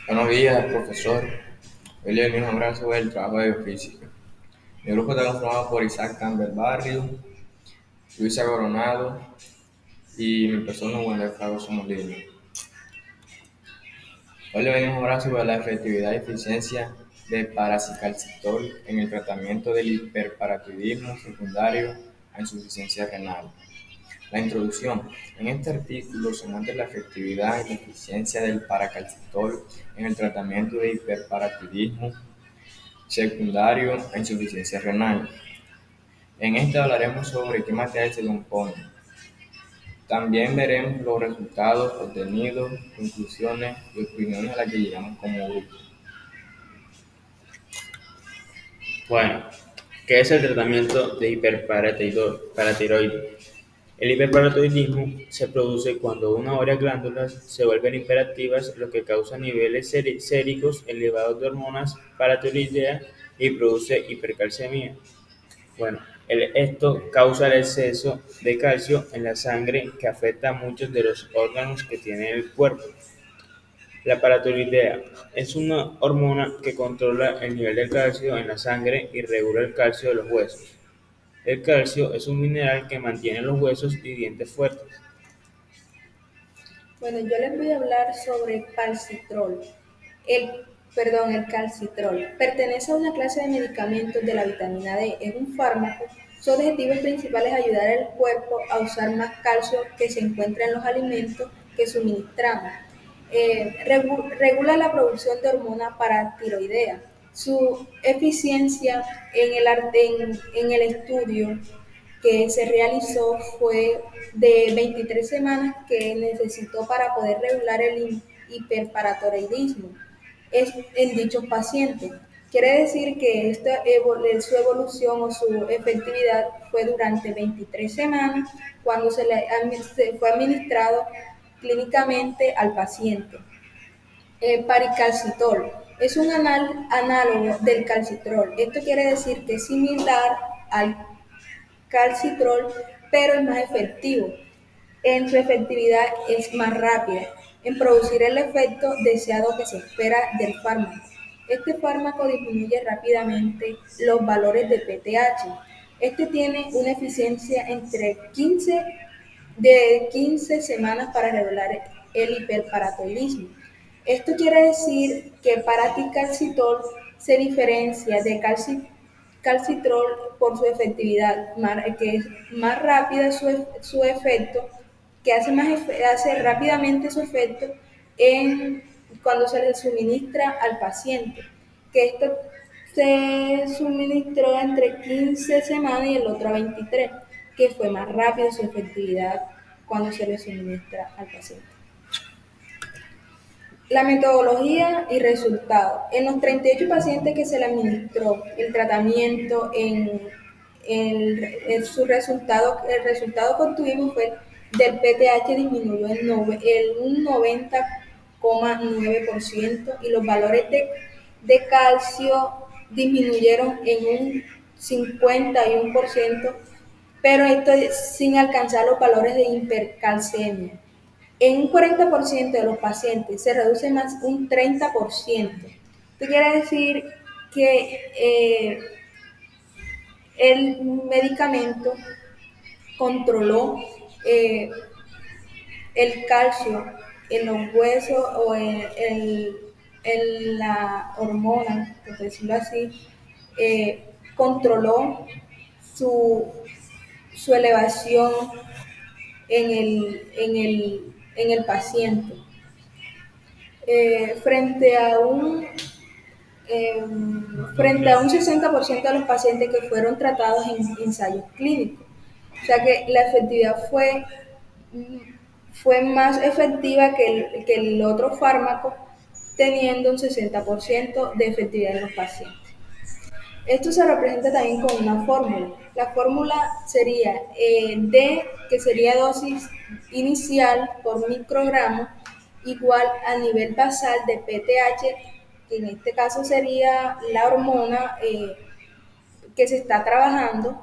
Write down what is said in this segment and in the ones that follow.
Buenos días, profesor. Hoy le venimos a hablar sobre el trabajo de biofísica. Mi grupo está conformado por Isaac Campbell Barrio, Luisa Coronado y mi persona, Wanda Fragoso Molina. Hoy le venimos a hablar sobre la efectividad y eficiencia de paracicalcitrol en el tratamiento del hiperparatiroidismo secundario a insuficiencia renal. La introducción. En este artículo se muestra la efectividad y la eficiencia del paracalcitrol en el tratamiento de hiperparatiroidismo secundario a insuficiencia renal. En este hablaremos sobre qué material se compone. También veremos los resultados obtenidos, conclusiones y opiniones a las que llegamos como grupo. Bueno, ¿qué es el tratamiento de hiperparatiroidismo? El hiperparatiroidismo se produce cuando una o varias glándulas se vuelven hiperactivas, lo que causa niveles séricos elevados de hormonas paratiroideas y produce hipercalcemia. Bueno, esto causa el exceso de calcio en la sangre que afecta a muchos de los órganos que tiene el cuerpo. La paratiroidea es una hormona que controla el nivel de calcio en la sangre y regula el calcio de los huesos. El calcio es un mineral que mantiene los huesos y dientes fuertes. Bueno, yo les voy a hablar sobre calcitrol. El calcitrol pertenece a una clase de medicamentos de la vitamina D. Es un fármaco. Su objetivo principal es ayudar al cuerpo a usar más calcio que se encuentra en los alimentos que suministramos. Regula la producción de hormona paratiroidea. Su eficiencia en el estudio que se realizó fue de 23 semanas que necesitó para poder regular el hiperparatiroidismo en dichos pacientes. Quiere decir que su evolución o su efectividad fue durante 23 semanas cuando se fue administrado clínicamente al paciente. Paricalcitol es un análogo del calcitrol. Esto quiere decir que es similar al calcitrol, pero es más efectivo. En su efectividad es más rápida en producir el efecto deseado que se espera del fármaco. Este fármaco disminuye rápidamente los valores de PTH. Este tiene una eficiencia de 15 semanas para regular el hiperparatiroidismo. Esto quiere decir que paraticalcitol se diferencia de calcitrol por su efectividad, que es más rápida su efecto, que hace rápidamente su efecto cuando se le suministra al paciente, que esto se suministró entre 15 semanas y el otro a 23, que fue más rápido su efectividad cuando se le suministra al paciente. La metodología y resultados. En los 38 pacientes que se le administró el tratamiento, el resultado que obtuvimos fue del PTH disminuyó un 90,9% y los valores de calcio disminuyeron en un 51%, pero esto sin alcanzar los valores de hipercalcemia. En un 40% de los pacientes se reduce más un 30%. Esto quiere decir que el medicamento controló eh, el calcio en los huesos o en la hormona, por decirlo así, controló su, su elevación en el paciente. Eh, frente a un eh, frente a un 60% de los pacientes que fueron tratados en ensayos clínicos. O sea que la efectividad fue más efectiva que el otro fármaco, teniendo un 60% de efectividad en los pacientes. Esto se representa también con una fórmula. La fórmula sería D, que sería dosis inicial por microgramo, igual a nivel basal de PTH, que en este caso sería la hormona que se está trabajando.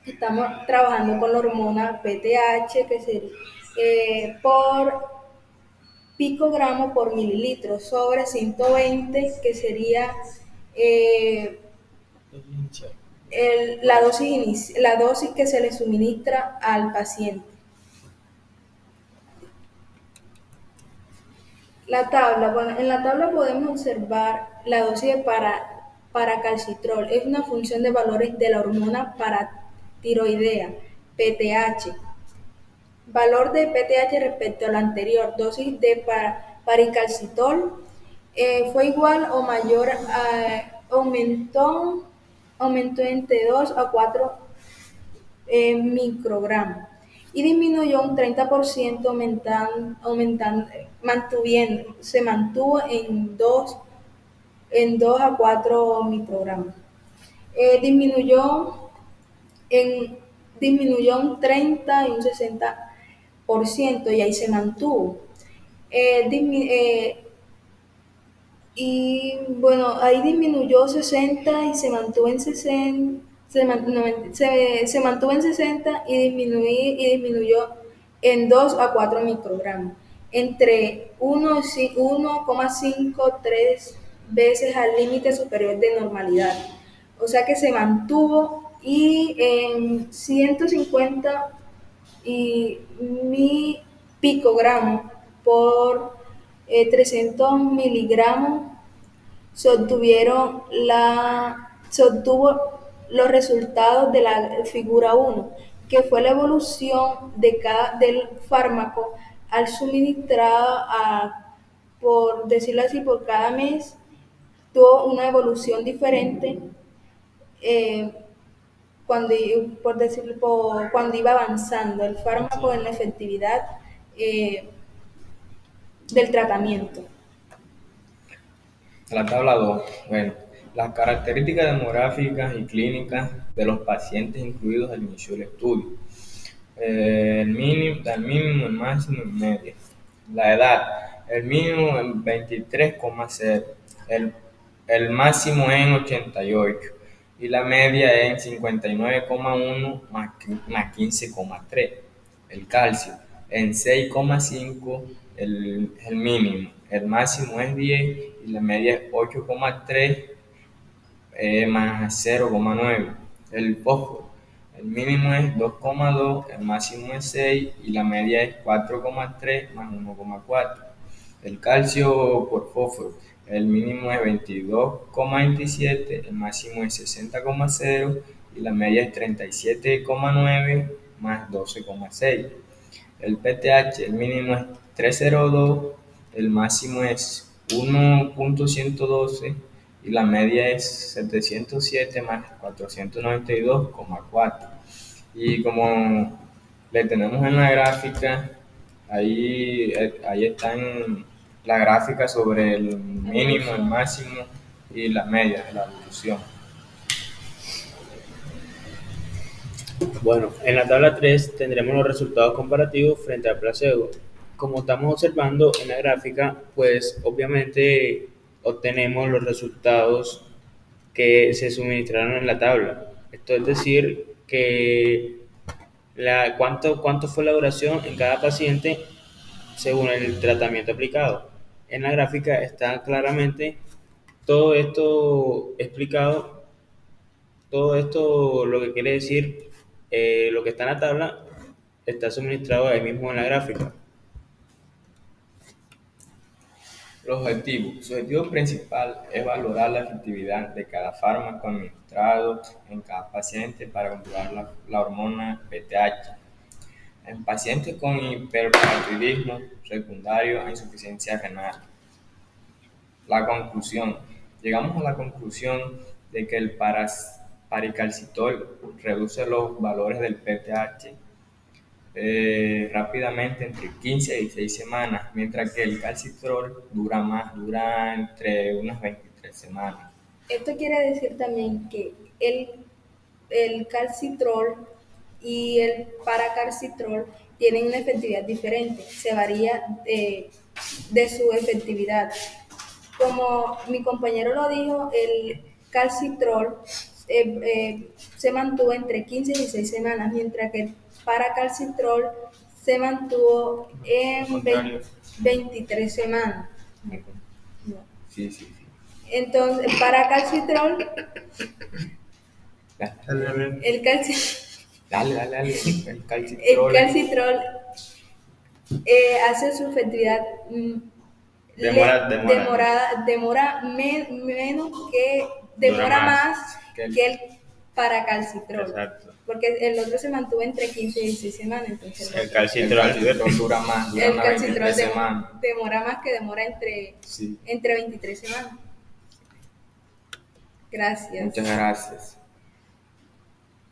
Estamos trabajando con la hormona PTH, que sería por picogramos por mililitro sobre 120, que sería eh, la dosis que se le suministra al paciente. La tabla, bueno, en la tabla podemos observar la dosis de paracalcitrol. Es una función de valores de la hormona paratiroidea, PTH. Valor de PTH respecto a la anterior dosis de paricalcitol fue igual o mayor aumentó entre 2 a 4 microgramos y disminuyó un 30% se mantuvo en 2 a 4 microgramos. Eh, disminuyó, en, disminuyó un 30 y un 60% y ahí se mantuvo. Eh, dismi- eh, y bueno, ahí disminuyó 60 y se mantuvo en 60, se mantuvo en 60 y disminuyó en 2 a 4 microgramos, entre 1,53 veces al límite superior de normalidad. O sea que se mantuvo y en 150 y mi picogramos por 300 miligramos se obtuvo los resultados de la figura 1, que fue la evolución del fármaco al suministrado por decirlo así, por cada mes, tuvo una evolución diferente eh, cuando iba avanzando el fármaco en la efectividad eh, del tratamiento. La tabla 2. Bueno, las características demográficas y clínicas de los pacientes incluidos al inicio del estudio. El mínimo, el máximo y media. La edad, el mínimo en 23,0, el máximo en 88 y la media en 59,1 más 15,3. El calcio en 6,5 el mínimo, el máximo es 10 y la media es 8,3 más 0,9. El fósforo, el mínimo es 2,2, el máximo es 6 y la media es 4,3 más 1,4. El calcio por fósforo, el mínimo es 22,27, el máximo es 60,0 y la media es 37,9 más 12,6. El PTH, el mínimo es 302, el máximo es 1,112 y la media es 707 más 492,4. Y como le tenemos en la gráfica, ahí están la gráfica sobre el mínimo, el máximo y la media de la evolución. Bueno, en la tabla 3 tendremos los resultados comparativos frente al placebo. Como estamos observando en la gráfica, pues obviamente obtenemos los resultados que se suministraron en la tabla. Esto es decir, que cuánto fue la duración en cada paciente según el tratamiento aplicado. En la gráfica está claramente todo esto explicado, todo esto lo que quiere decir, lo que está en la tabla está suministrado ahí mismo en la gráfica. Los objetivos. Su objetivo principal es valorar la efectividad de cada fármaco administrado en cada paciente para controlar la hormona PTH. En pacientes con hiperparatidismo secundario a insuficiencia renal. La conclusión. Llegamos a la conclusión de que el paricalcitol reduce los valores del PTH rápidamente entre 15 y 16 semanas, mientras que el calcitrol dura entre unas 23 semanas. Esto quiere decir también que el calcitrol y el paracalcitrol tienen una efectividad diferente, se varía de su efectividad. Como mi compañero lo dijo, el calcitrol se mantuvo entre 15 y 16 semanas, mientras que el paracalcitrol se mantuvo en 23 semanas. No. Sí, sí, sí. Entonces, para calcitrol, Dale, el, calci- dale. El el calcitrol. calcitrol hace su fertilidad menos que Dura demora más. más que el paracalcitrol. Exacto. Porque el otro se mantuvo entre 15 y 16 semanas, entonces El El calcitrol, calcitrol dura más, dura el unas calcitrol 23 semanas. demora más que demora Sí. entre 23 semanas. Gracias. Muchas gracias.